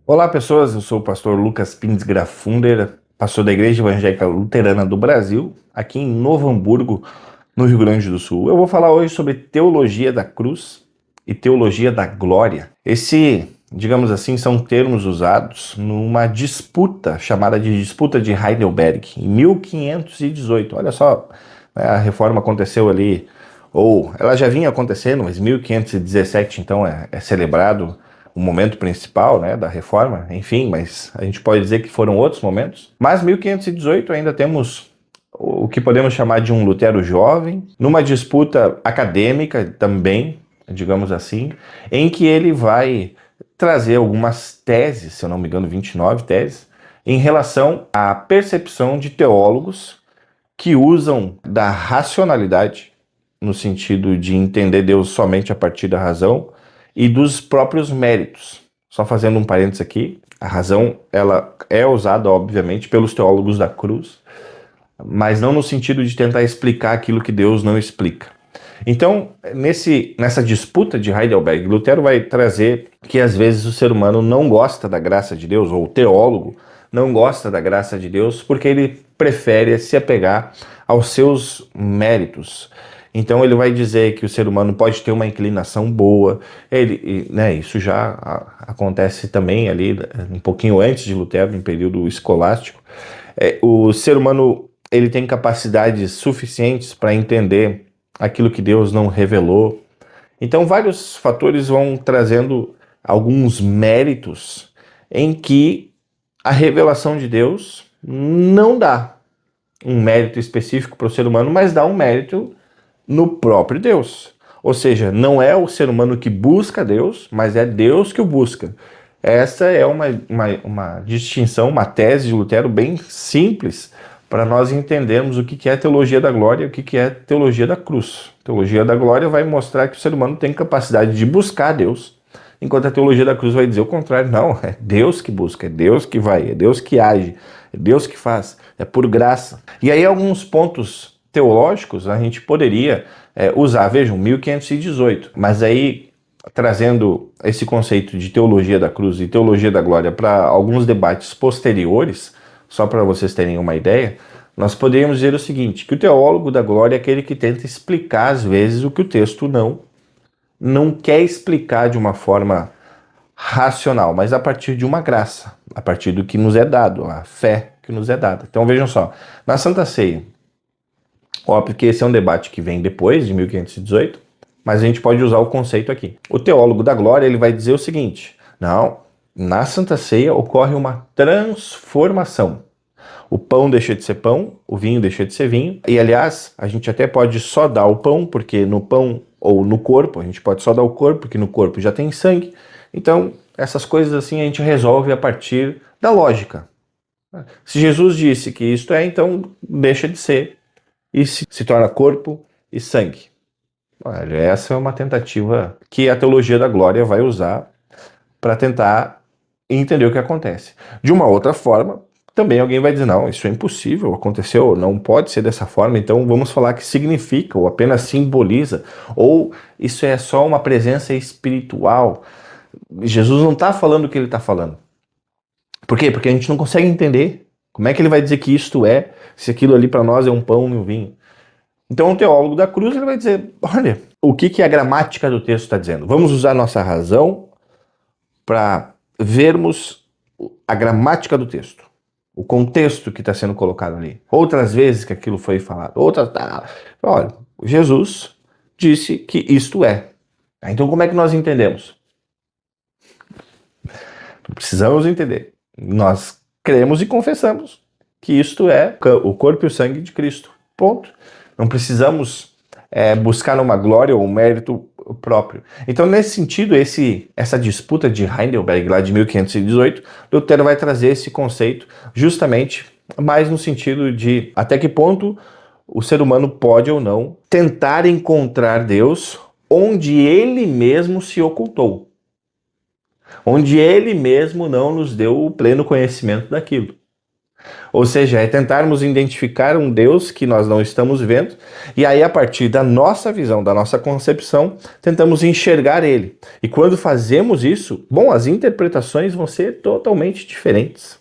Olá, pessoas. Eu sou o pastor Lucas Pins Grafunder, pastor da Igreja Evangélica Luterana do Brasil, aqui em Novo Hamburgo, no Rio Grande do Sul. Eu vou falar hoje sobre teologia da cruz e teologia da glória. Digamos assim, são termos usados numa disputa chamada de disputa de Heidelberg, em 1518. Olha só, né, a reforma aconteceu ali, ou ela já vinha acontecendo, mas 1517 então é celebrado o momento principal, né, da reforma, enfim, mas a gente pode dizer que foram outros momentos. Mas 1518 ainda temos o que podemos chamar de um Lutero jovem, numa disputa acadêmica também, digamos assim, em que ele vai trazer algumas teses, se eu não me engano, 29 teses, em relação à percepção de teólogos que usam da racionalidade, no sentido de entender Deus somente a partir da razão, e dos próprios méritos. Só fazendo um parênteses aqui, a razão ela é usada, obviamente, pelos teólogos da cruz, mas não no sentido de tentar explicar aquilo que Deus não explica. Então, nessa disputa de Heidelberg, Lutero vai trazer que às vezes o ser humano não gosta da graça de Deus, ou o teólogo não gosta da graça de Deus, porque ele prefere se apegar aos seus méritos. Então ele vai dizer que o ser humano pode ter uma inclinação boa, isso já acontece também ali um pouquinho antes de Lutero, no período escolástico. O ser humano ele tem capacidades suficientes para entender aquilo que Deus não revelou. Então, vários fatores vão trazendo alguns méritos em que a revelação de Deus não dá um mérito específico para o ser humano, mas dá um mérito no próprio Deus. Ou seja, não é o ser humano que busca Deus, mas é Deus que o busca. Essa é uma distinção, uma tese de Lutero bem simples para nós entendermos o que é teologia da glória e o que é teologia da cruz. A teologia da glória vai mostrar que o ser humano tem capacidade de buscar Deus, enquanto a teologia da cruz vai dizer o contrário. Não, é Deus que busca, é Deus que vai, é Deus que age, é Deus que faz, é por graça. E aí alguns pontos teológicos a gente poderia usar, vejam, 1518, mas aí trazendo esse conceito de teologia da cruz e teologia da glória para alguns debates posteriores, só para vocês terem uma ideia, nós poderíamos dizer o seguinte, que o teólogo da glória é aquele que tenta explicar às vezes o que o texto não quer explicar de uma forma racional, mas a partir de uma graça, a partir do que nos é dado, a fé que nos é dada. Então vejam só, na Santa Ceia, óbvio que esse é um debate que vem depois de 1518, mas a gente pode usar o conceito aqui. O teólogo da glória ele vai dizer o seguinte, não, na Santa Ceia ocorre uma transformação. O pão deixa de ser pão, o vinho deixa de ser vinho, e aliás, a gente até pode só dar o pão, porque no pão ou no corpo, a gente pode só dar o corpo, porque no corpo já tem sangue. Então, essas coisas assim a gente resolve a partir da lógica. Se Jesus disse que isto é, então deixa de ser e se torna corpo e sangue. Olha, essa é uma tentativa que a teologia da glória vai usar para tentar entender o que acontece. De uma outra forma, também alguém vai dizer, não, isso é impossível, aconteceu, não pode ser dessa forma, então vamos falar que significa, ou apenas simboliza, ou isso é só uma presença espiritual. Jesus não está falando o que ele está falando. Por quê? Porque a gente não consegue entender. Como é que ele vai dizer que isto é, se aquilo ali para nós é um pão e um vinho? Então o teólogo da cruz ele vai dizer, olha, o que a gramática do texto está dizendo? Vamos usar nossa razão para vermos a gramática do texto, o contexto que está sendo colocado ali. Outras vezes que aquilo foi falado, outras... Olha, Jesus disse que isto é. Então como é que nós entendemos? Precisamos entender. Nós cremos e confessamos que isto é o corpo e o sangue de Cristo. Ponto. Não precisamos buscar uma glória ou um mérito próprio. Então, nesse sentido, essa disputa de Heidelberg, lá de 1518, Lutero vai trazer esse conceito justamente mais no sentido de até que ponto o ser humano pode ou não tentar encontrar Deus onde ele mesmo se ocultou, onde ele mesmo não nos deu o pleno conhecimento daquilo. Ou seja, é tentarmos identificar um Deus que nós não estamos vendo, e aí, a partir da nossa visão, da nossa concepção, tentamos enxergar ele. E quando fazemos isso, bom, as interpretações vão ser totalmente diferentes.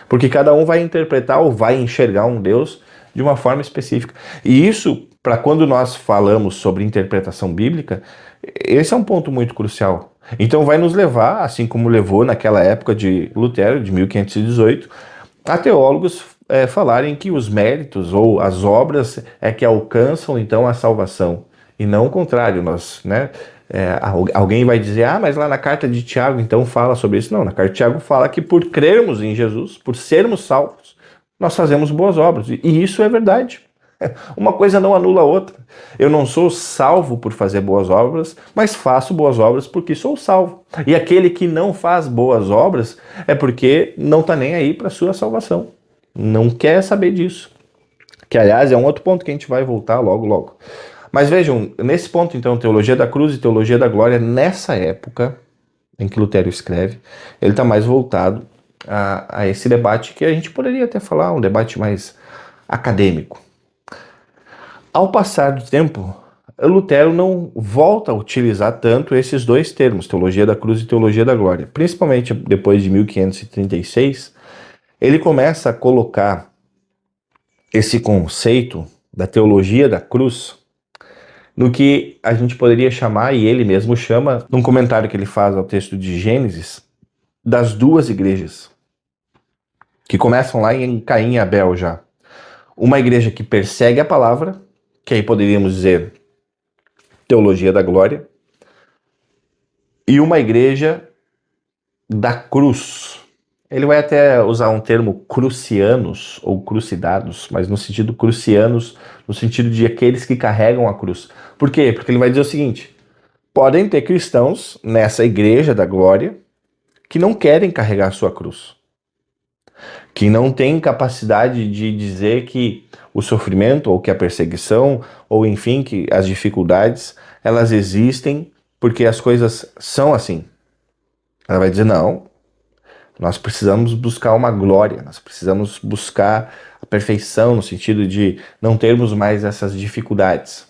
Porque cada um vai interpretar ou vai enxergar um Deus de uma forma específica. E isso, para quando nós falamos sobre interpretação bíblica, esse é um ponto muito crucial. Então vai nos levar, assim como levou naquela época de Lutero, de 1518, a teólogos falarem que os méritos ou as obras é que alcançam então a salvação, e não o contrário. Nós, né, alguém vai dizer, mas lá na carta de Tiago então fala sobre isso. Não, na carta de Tiago fala que por crermos em Jesus, por sermos salvos, nós fazemos boas obras, e isso é verdade. Uma coisa não anula a outra. Eu não sou salvo por fazer boas obras, mas faço boas obras porque sou salvo. E aquele que não faz boas obras é porque não está nem aí para a sua salvação. Não quer saber disso. Que, aliás, é um outro ponto que a gente vai voltar logo, logo. Mas vejam, nesse ponto, então, teologia da cruz e teologia da glória, nessa época em que Lutero escreve, ele está mais voltado a esse debate que a gente poderia até falar, um debate mais acadêmico. Ao passar do tempo, Lutero não volta a utilizar tanto esses dois termos, teologia da cruz e teologia da glória. Principalmente depois de 1536, ele começa a colocar esse conceito da teologia da cruz no que a gente poderia chamar, e ele mesmo chama, num comentário que ele faz ao texto de Gênesis, das duas igrejas, que começam lá em Caim e Abel já. Uma igreja que persegue a palavra, que aí poderíamos dizer teologia da glória, e uma igreja da cruz. Ele vai até usar um termo crucianos ou crucidados, mas no sentido crucianos, no sentido de aqueles que carregam a cruz. Por quê? Porque ele vai dizer o seguinte: podem ter cristãos nessa igreja da glória que não querem carregar a sua cruz, que não têm capacidade de dizer que o sofrimento, ou que a perseguição, ou enfim, que as dificuldades, elas existem porque as coisas são assim. Ela vai dizer, não, nós precisamos buscar uma glória, nós precisamos buscar a perfeição, no sentido de não termos mais essas dificuldades.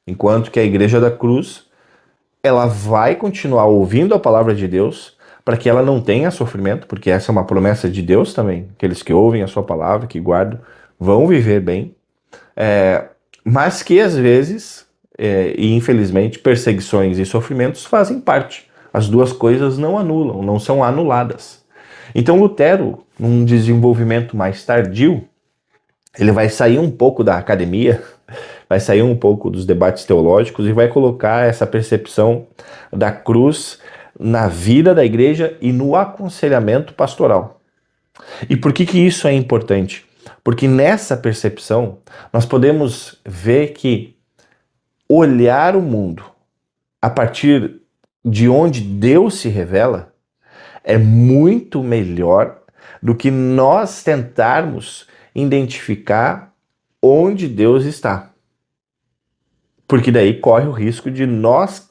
Enquanto que a Igreja da Cruz, ela vai continuar ouvindo a palavra de Deus, para que ela não tenha sofrimento, porque essa é uma promessa de Deus também. Aqueles que ouvem a sua palavra, que guardam, vão viver bem. Mas que às vezes, e infelizmente, perseguições e sofrimentos fazem parte. As duas coisas não anulam, não são anuladas. Então Lutero, num desenvolvimento mais tardio, ele vai sair um pouco da academia, vai sair um pouco dos debates teológicos e vai colocar essa percepção da cruz na vida da igreja e no aconselhamento pastoral. E por que isso é importante? Porque nessa percepção nós podemos ver que olhar o mundo a partir de onde Deus se revela é muito melhor do que nós tentarmos identificar onde Deus está. Porque daí corre o risco de nós,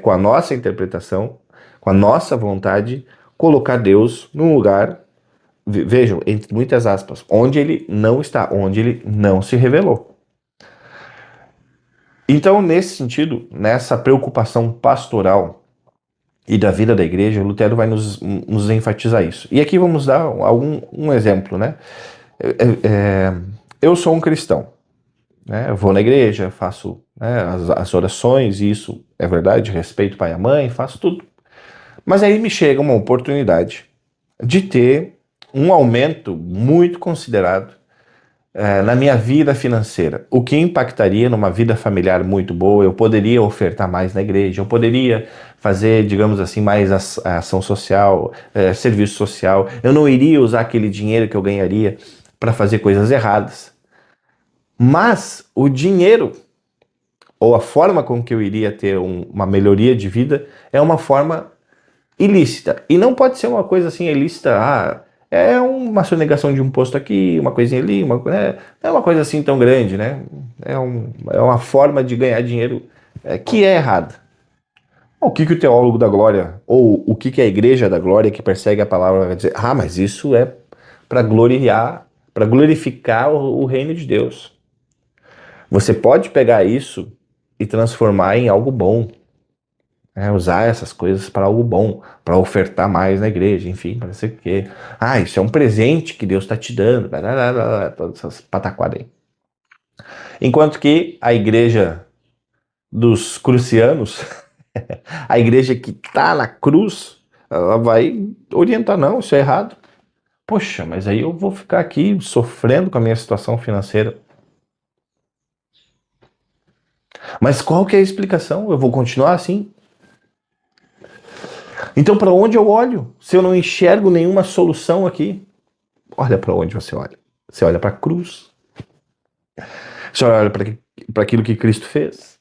com a nossa interpretação, com a nossa vontade, colocar Deus num lugar, vejam, entre muitas aspas, onde ele não está, onde ele não se revelou. Então, nesse sentido, nessa preocupação pastoral e da vida da igreja, Lutero vai nos enfatizar isso. E aqui vamos dar um exemplo, né? Eu sou um cristão, né? Eu vou na igreja, faço, né, as orações, e isso é verdade, respeito pai e mãe, faço tudo. Mas aí me chega uma oportunidade de ter um aumento muito considerado na minha vida financeira, o que impactaria numa vida familiar muito boa. Eu poderia ofertar mais na igreja, eu poderia fazer, digamos assim, mais ação social, serviço social. Eu não iria usar aquele dinheiro que eu ganharia para fazer coisas erradas. Mas o dinheiro, ou a forma com que eu iria ter uma melhoria de vida, é uma forma ilícita. E não pode ser uma coisa assim ilícita, é uma sonegação de imposto aqui, uma coisinha ali, não é uma coisa assim tão grande, né? É uma forma de ganhar dinheiro que é errada. O que o teólogo da glória, ou o que a igreja da glória que persegue a palavra vai dizer? Mas isso é para glorificar o reino de Deus. Você pode pegar isso e transformar em algo bom. Usar essas coisas para algo bom, para ofertar mais na igreja, enfim, para ser que isso é um presente que Deus está te dando, todas essas pataquadas aí. Enquanto que a igreja dos crucianos, a igreja que está na cruz, ela vai orientar, não, isso é errado. Poxa, mas aí eu vou ficar aqui sofrendo com a minha situação financeira. Mas qual que é a explicação? Eu vou continuar assim? Então, para onde eu olho? Se eu não enxergo nenhuma solução aqui, olha para onde você olha. Você olha para a cruz. Você olha para aquilo que Cristo fez.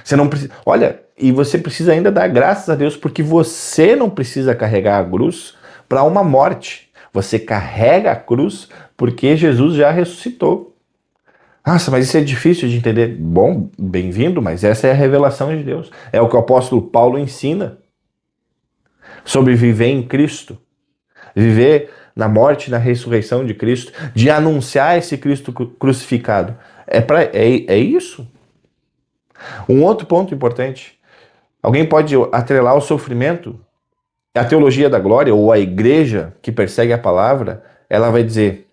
Você não precisa. Olha, e você precisa ainda dar graças a Deus, porque você não precisa carregar a cruz para uma morte. Você carrega a cruz porque Jesus já ressuscitou. Nossa, mas isso é difícil de entender. Bom, bem-vindo, mas essa é a revelação de Deus. É o que o apóstolo Paulo ensina sobre viver em Cristo, viver na morte e na ressurreição de Cristo, de anunciar esse Cristo crucificado. É isso. Um outro ponto importante, alguém pode atrelar o sofrimento, a teologia da glória, ou a igreja que persegue a palavra, ela vai dizer,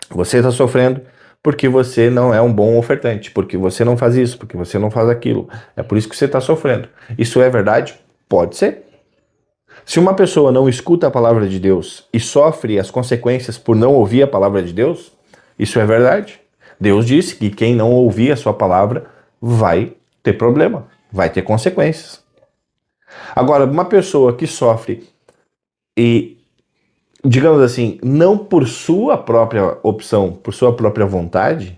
você está sofrendo porque você não é um bom ofertante, porque você não faz isso, porque você não faz aquilo, é por isso que você está sofrendo. Isso é verdade? Pode ser. Se uma pessoa não escuta a palavra de Deus e sofre as consequências por não ouvir a palavra de Deus, isso é verdade. Deus disse que quem não ouvir a sua palavra vai ter problema, vai ter consequências. Agora, uma pessoa que sofre e, digamos assim, não por sua própria opção, por sua própria vontade,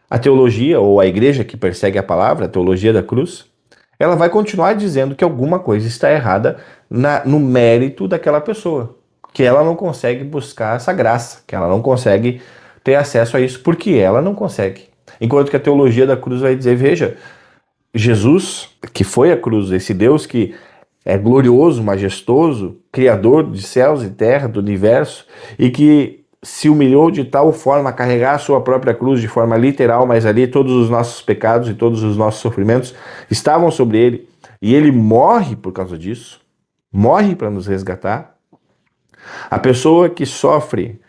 a teologia ou a igreja que persegue a palavra, a teologia da cruz, ela vai continuar dizendo que alguma coisa está errada no mérito daquela pessoa, que ela não consegue buscar essa graça, que ela não consegue ter acesso a isso porque ela não consegue. Enquanto que a teologia da cruz vai dizer, veja, Jesus, que foi a cruz, esse Deus que é glorioso, majestoso, criador de céus e terra, do universo, e que se humilhou de tal forma a carregar a sua própria cruz de forma literal, mas ali todos os nossos pecados e todos os nossos sofrimentos estavam sobre ele, e ele morre por causa disso, morre para nos resgatar. A pessoa que sofre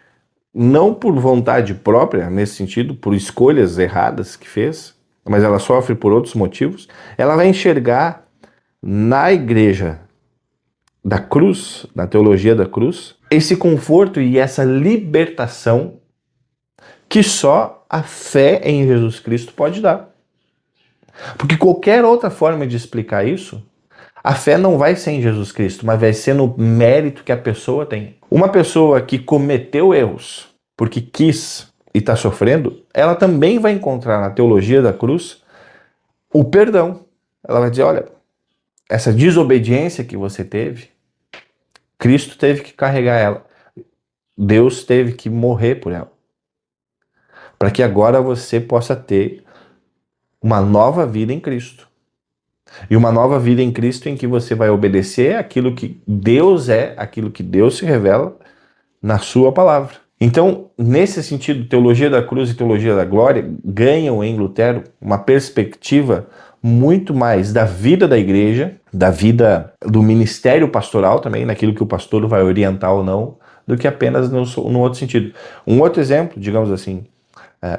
não por vontade própria, nesse sentido, por escolhas erradas que fez, mas ela sofre por outros motivos, ela vai enxergar na igreja da cruz, na teologia da cruz, esse conforto e essa libertação que só a fé em Jesus Cristo pode dar. Porque qualquer outra forma de explicar isso, a fé não vai ser em Jesus Cristo, mas vai ser no mérito que a pessoa tem. Uma pessoa que cometeu erros porque quis e está sofrendo, ela também vai encontrar na teologia da cruz o perdão. Ela vai dizer, olha, essa desobediência que você teve, Cristo teve que carregar ela. Deus teve que morrer por ela. Para que agora você possa ter uma nova vida em Cristo. E uma nova vida em Cristo em que você vai obedecer aquilo que Deus é, aquilo que Deus se revela na sua palavra. Então, nesse sentido, teologia da cruz e teologia da glória ganham em Lutero uma perspectiva muito mais da vida da igreja, da vida do ministério pastoral também, naquilo que o pastor vai orientar ou não, do que apenas no outro sentido. Um outro exemplo, digamos assim,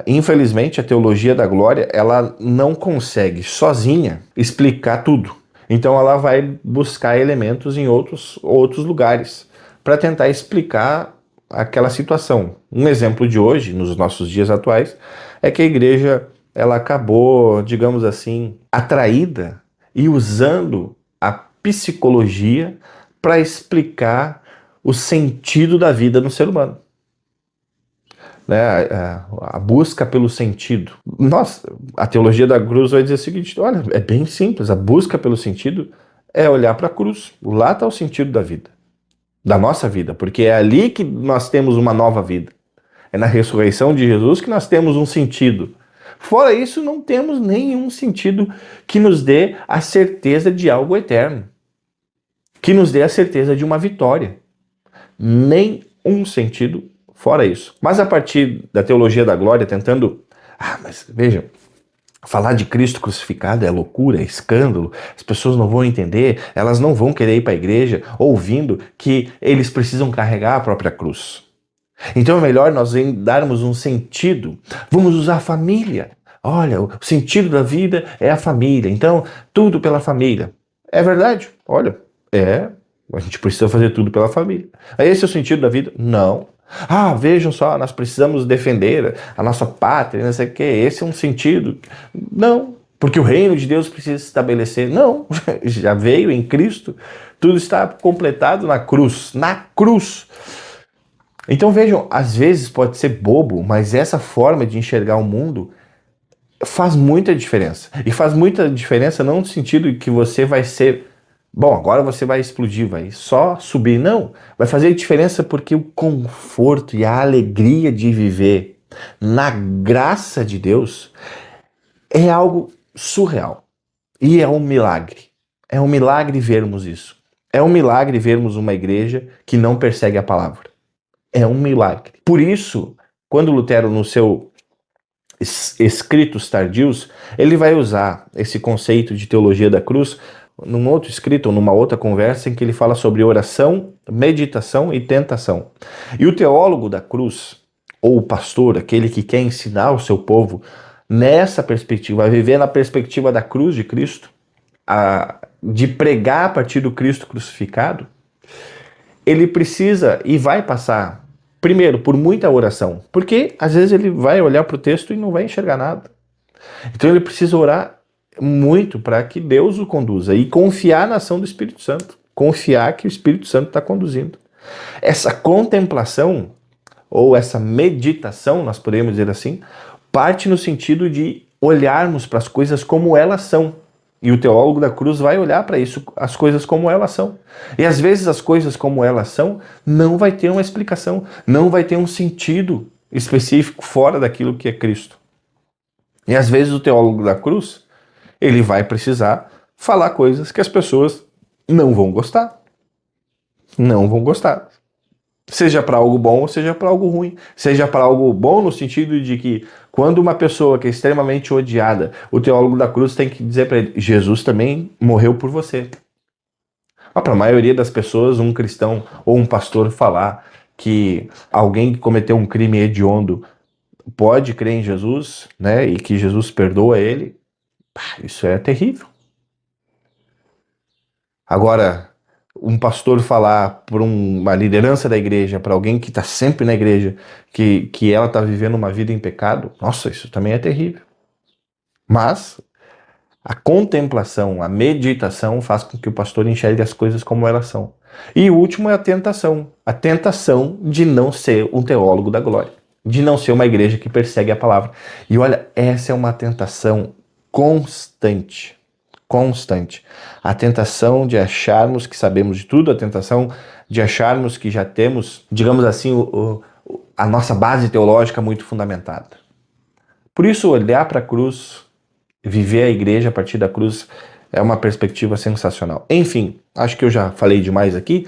infelizmente a teologia da glória, ela não consegue sozinha explicar tudo. Então ela vai buscar elementos em outros lugares para tentar explicar aquela situação. Um exemplo de hoje, nos nossos dias atuais, é que a igreja ela acabou, digamos assim, atraída e usando a psicologia para explicar o sentido da vida no ser humano. Né? A busca pelo sentido. Nossa, a teologia da cruz vai dizer o seguinte, olha, é bem simples, a busca pelo sentido é olhar para a cruz. Lá está o sentido da vida, da nossa vida, porque é ali que nós temos uma nova vida. É na ressurreição de Jesus que nós temos um sentido. Fora isso, não temos nenhum sentido que nos dê a certeza de algo eterno, que nos dê a certeza de uma vitória. Nenhum sentido fora isso. Mas a partir da teologia da glória, tentando... mas vejam, falar de Cristo crucificado é loucura, é escândalo, as pessoas não vão entender, elas não vão querer ir para a igreja ouvindo que eles precisam carregar a própria cruz. Então é melhor nós darmos um sentido. Vamos usar a família. Olha, o sentido da vida é a família, então tudo pela família. É verdade? Olha, a gente precisa fazer tudo pela família. Esse é o sentido da vida? Não. Vejam só, nós precisamos defender a nossa pátria, não sei o que, esse é um sentido. Não, porque o reino de Deus precisa se estabelecer. Não, já veio em Cristo, tudo está completado na cruz. Na cruz. Então vejam, às vezes pode ser bobo, mas essa forma de enxergar o mundo faz muita diferença. E faz muita diferença não no sentido que você vai ser... Bom, agora você vai explodir, vai só subir. Não, vai fazer diferença porque o conforto e a alegria de viver na graça de Deus é algo surreal. E é um milagre. É um milagre vermos isso. É um milagre vermos uma igreja que não persegue a palavra. É um milagre. Por isso, quando Lutero, no seu Escritos Tardios, ele vai usar esse conceito de teologia da cruz num outro escrito, ou numa outra conversa, em que ele fala sobre oração, meditação e tentação. E o teólogo da cruz, ou o pastor, aquele que quer ensinar o seu povo nessa perspectiva, a viver na perspectiva da cruz de Cristo, de pregar a partir do Cristo crucificado, ele precisa e vai passar, primeiro, por muita oração, porque às vezes ele vai olhar para o texto e não vai enxergar nada. Então ele precisa orar muito para que Deus o conduza e confiar na ação do Espírito Santo, confiar que o Espírito Santo está conduzindo. Essa contemplação, ou essa meditação, nós podemos dizer assim, parte no sentido de olharmos para as coisas como elas são. E o teólogo da cruz vai olhar para isso, as coisas como elas são. E às vezes as coisas como elas são não vai ter uma explicação, não vai ter um sentido específico fora daquilo que é Cristo. E às vezes o teólogo da cruz, ele vai precisar falar coisas que as pessoas não vão gostar. Não vão gostar. Seja para algo bom ou seja para algo ruim. Seja para algo bom no sentido de que quando uma pessoa que é extremamente odiada, o teólogo da cruz tem que dizer para ele, Jesus também morreu por você. Para a maioria das pessoas, um cristão ou um pastor falar que alguém que cometeu um crime hediondo pode crer em Jesus, né, e que Jesus perdoa ele, isso é terrível. Agora, um pastor falar para uma liderança da igreja, para alguém que está sempre na igreja, que ela está vivendo uma vida em pecado, nossa, isso também é terrível. Mas a contemplação, a meditação faz com que o pastor enxergue as coisas como elas são. E o último é a tentação de não ser um teólogo da glória, de não ser uma igreja que persegue a palavra. E olha, essa é uma tentação constante. A tentação de acharmos que sabemos de tudo, a tentação de acharmos que já temos, digamos assim, a nossa base teológica muito fundamentada. Por isso, olhar para a cruz, viver a igreja a partir da cruz, é uma perspectiva sensacional. Enfim, acho que eu já falei demais aqui.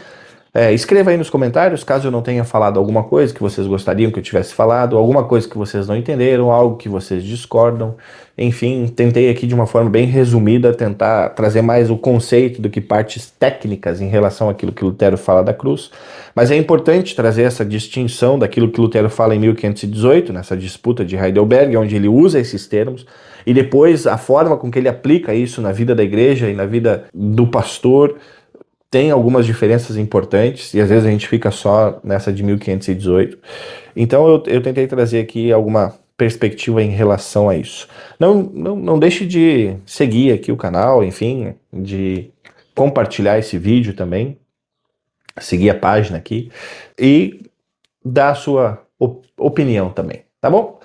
Escreva aí nos comentários, caso eu não tenha falado alguma coisa que vocês gostariam que eu tivesse falado, alguma coisa que vocês não entenderam, algo que vocês discordam. Enfim, tentei aqui de uma forma bem resumida tentar trazer mais o conceito do que partes técnicas em relação àquilo que Lutero fala da cruz. Mas é importante trazer essa distinção daquilo que Lutero fala em 1518, nessa disputa de Heidelberg, onde ele usa esses termos, e depois a forma com que ele aplica isso na vida da igreja e na vida do pastor, tem algumas diferenças importantes, e às vezes a gente fica só nessa de 1518. Então eu tentei trazer aqui alguma perspectiva em relação a isso. Não deixe de seguir aqui o canal, enfim, de compartilhar esse vídeo também, seguir a página aqui, e dar a sua opinião também, tá bom?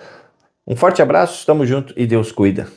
Um forte abraço, tamo junto e Deus cuida.